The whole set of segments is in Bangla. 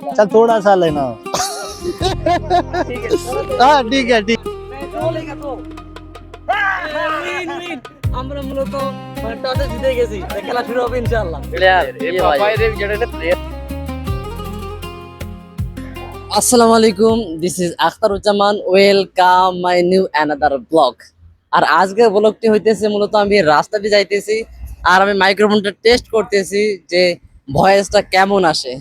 चल थोड़ा सा लेना। हाँ ठीक है ठीक। আমরা মূলত টসে জিতে গেছি, খেলা শুরু হবে ইনশাআল্লাহ। আসসালামু আলাইকুম, this is Akhtaruzzaman, welcome my new another blog. আর আজকের ব্লগটি হইতেছে মূলত আমি রাস্তাতে যাইতেছি আর আমি মাইক্রোফোনটা টেস্ট করতেছি যে ভয়েসটা কেমন আসে।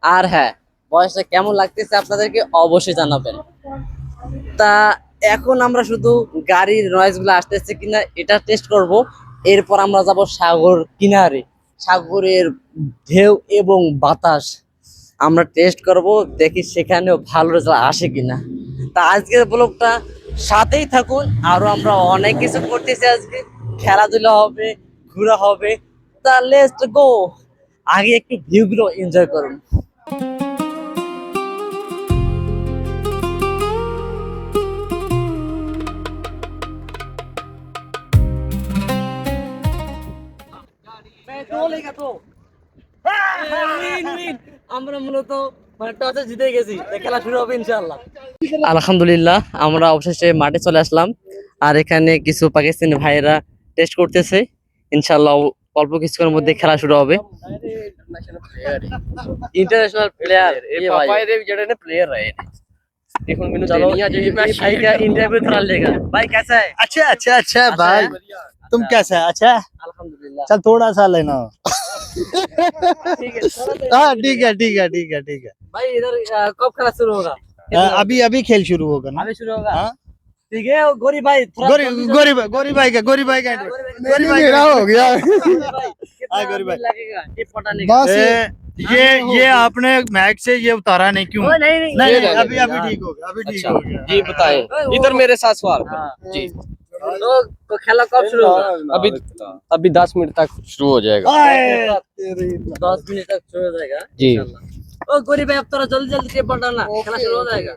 আর হ্যাঁ, ভয়েসটা কেমন লাগতেছে আপনাদেরকে অবশ্যই জানাবেন। তা এখন আমরা শুধু গাড়ির নয়েজ গুলো আসতেছে কিনা এটা টেস্ট করব। এরপর আমরা যাব সাগর কিনারে, সাগরের ঢেউ এবং বাতাস আমরা টেস্ট করব, দেখি সেখানেও ভালো রেজাল্ট আসে কিনা। তা আজকের ব্লগটা সাথেই থাকুন, আরো আমরা অনেক কিছু করতেছি আজকে, খেলাধুলা হবে, ঘোরা হবে। তা লেটস গো, আগে একটু ভিউ গুলো এনজয় করুন। আমরা মূলত টসে জিতে গেছি, খেলা শুরু হবে ইনশাআল্লাহ। আলহামদুলিল্লাহ, আমরা অবশেষে মাঠে চলে আসলাম। আর এখানে কিছু পাকিস্তানি ভাইয়েরা টেস্ট করতেছে। ইনশাআল্লাহ অল্প কিছুক্ষণের মধ্যে খেলা শুরু হবে। इंटरनेशनल प्लेयर ये भाई जेडे ने प्लेयर रहे देखो मैंने देनिया जो मैं भाई का इंटरव्यू थोड़ा लेगा। भाई कैसा है? अच्छा अच्छा अच्छा भाई, तुम कैसा है? अच्छा अल्हम्दुलिल्लाह। चल थोड़ा सा लेना। ठीक है हाँ ठीक है ठीक है ठीक है ठीक है। भाई इधर कब खेला शुरू होगा? अभी अभी खेल शुरू होगा ना। अभी शुरू होगा। हाँ ठीक है गोरी भाई, थोड़ा गोरी जल्दी गोरी गोरी भाई का गोरी भाई का गोरी भाई का हो गया। भाई हाँ, कितना गोरी भाई। लगेगा टिप पटाने का? बस ये आपने मैच से ये उतारा नहीं क्यों? ओ, नहीं नहीं नहीं ये नहीं, ले अभी अभी ठीक हो गया, अभी ठीक हो गया। जी बताएं, इधर मेरे साथ सवाल करो। जी तो खेला कब शुरू होगा? अभी अभी 10 मिनट तक शुरू हो जाएगा। 10 मिनट तक शुरू हो जाएगा जी। इंशाल्लाह। ओ गोरी भाई अब थोड़ा जल्दी जल्दी टिप पटाना, खेला शुरू हो जाएगा।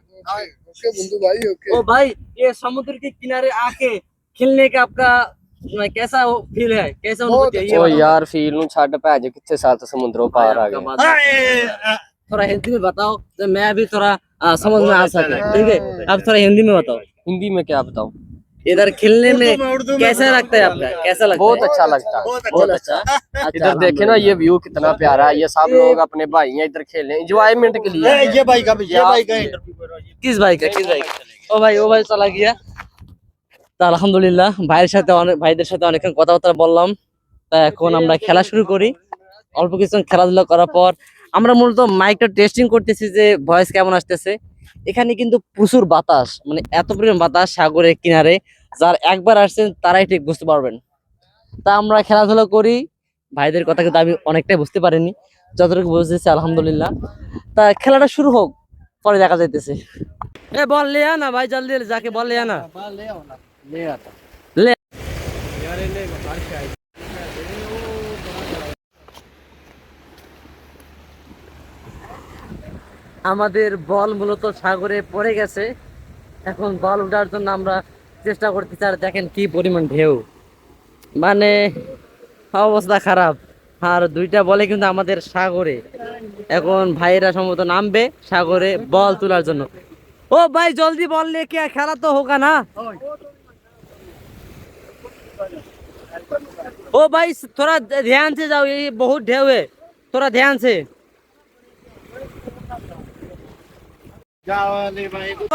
ओके बंधु भाई ओके। ओ भाई, ये समुद्र के किनारे आके खेलने का आपका कैसा फील है, कैसा अनुभूति है ये ओ बताओ। यार फील नु छड़ भैज कितने साल तो समुद्रों पार आ आपका गए। बात थोड़ा हिंदी में बताओ तो मैं भी थोड़ा समझ में आ सके। ठीक है, अब थोड़ा हिंदी में बताओ। हिंदी में क्या बताऊं? इधर खेलने में उर्दू में कैसा लगता है आपका, कैसा लगता बहुत है? अच्छा लगता है। बहुत अच्छा। इधर देखे ना ये व्यू कितना प्यारा है, ये सब लोग अपने भाई हैं इधर खेल रहे हैं एंजॉयमेंट के लिए। ये भाई का इंटरव्यू करो। किस भाई का, किस भाई का? ओ भाई चला गया। তা আলহামদুলিল্লাহ ভাইদের সাথে অনেকক্ষণ কথাবার্তা বললাম। তা এখন আমরা খেলা শুরু করি। অল্প কিছুক্ষণ খেলাধুলা করার পর আমরা মূলত মাইকটা টেস্টিং করতেছি যে ভয়েস কেমন আসতেছে। এখানে কিন্তু প্রচুর বাতাস, মানে এত পরিমাণ বাতাস সাগরের কিনারে, যার একবার আসছেন তারাই ঠিক বুঝতে পারবেন। তা আমরা খেলাধুলা করি, ভাইদের কথা কিন্তু আমি অনেকটাই বুঝতে পারিনি, যতটুকু বুঝতেছি আলহামদুলিল্লাহ। তা খেলাটা শুরু হোক, পরে দেখা যাইতেছে। এ বল ले आना भाई, जल्दी जाके बॉल ले आना। ले আমাদের বল মূলত সাগরে পড়ে গেছে। এখন বল উঠার জন্য আমরা চেষ্টা করতেছি, আর দেখেন কি পরিমাণ ঢেউ, মানে অবস্থা খারাপ। আর দুইটা বলে কিন্তু আমাদের সাগরে। এখন ভাইয়েরা সম্ভবত নামবে সাগরে বল তোলার জন্য। ओ भाई जल्दी बॉल लेके आ, खेला तो होगा ना। ओ भाई थोड़ा ध्यान से जाओ, ये बहुत ढेउ है, थोड़ा ध्यान से।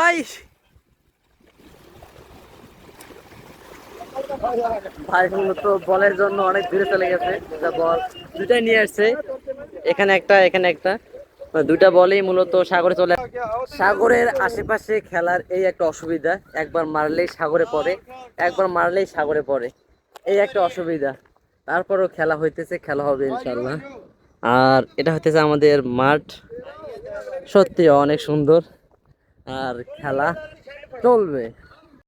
भाई ভাই তো বলের জন্য অনেক দূরে চলে গেছে। বল দুটাই নিয়ে আসছে, এখানে একটা এখানে একটা, দুইটা বলেই মূলত সাগরে চলে। সাগরের আশেপাশে খেলার এই একটা অসুবিধা, একবার মারলেই সাগরে পড়ে, একবার মারলেই সাগরে পড়ে, এই একটা অসুবিধা। তারপরও খেলা হইতেছে, খেলা হবে ইনশাল্লাহ। আর এটা হইতেছে আমাদের মাঠ, সত্যি অনেক সুন্দর, আর খেলা চলবে।